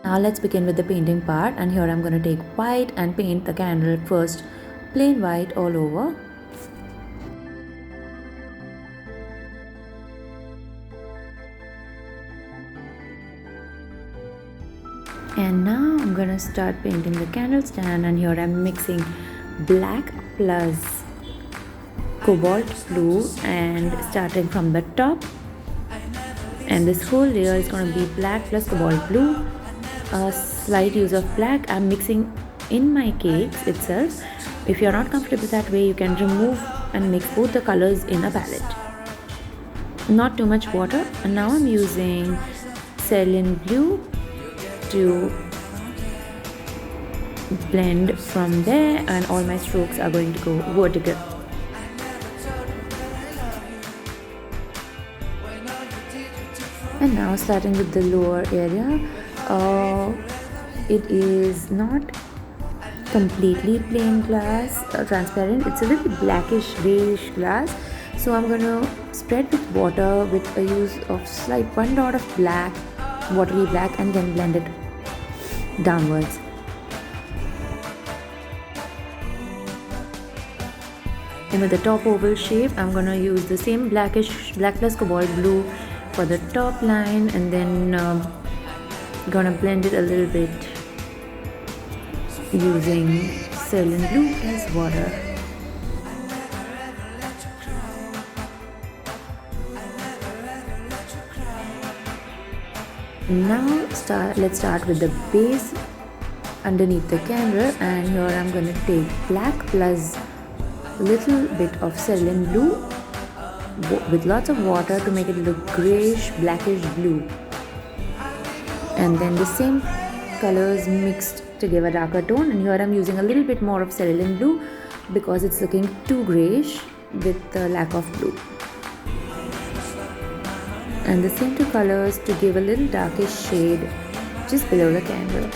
Now let's begin with the painting part, and here I'm going to take white and paint the candle first plain white all over. And now I'm gonna start painting the candle stand, and here I'm mixing black plus cobalt blue and starting from the top, and this whole layer is going to be black plus cobalt blue, a slight use of black. I'm mixing in my cakes itself. If you're not comfortable that way, you can remove and mix both the colors in a palette. Not too much water. And now I'm using cerulean blue to blend from there, and all my strokes are going to go vertical. And now starting with the lower area, it is not completely plain glass, transparent. It's a little blackish grayish glass, so I'm gonna spread with water with a use of slight one dot of black, watery black, and then blend it downwards. And with the top oval shape, I'm gonna use the same black plus cobalt blue for the top line, and then gonna blend it a little bit using cerulean blue as water. Now let's start with the base underneath the candle, and here I'm going to take black plus little bit of cerulean blue with lots of water to make it look grayish blackish blue, and then the same colors mixed to give a darker tone. And here I'm using a little bit more of cerulean blue because it's looking too grayish with the lack of blue, and the same two colors to give a little darkish shade just below the candle.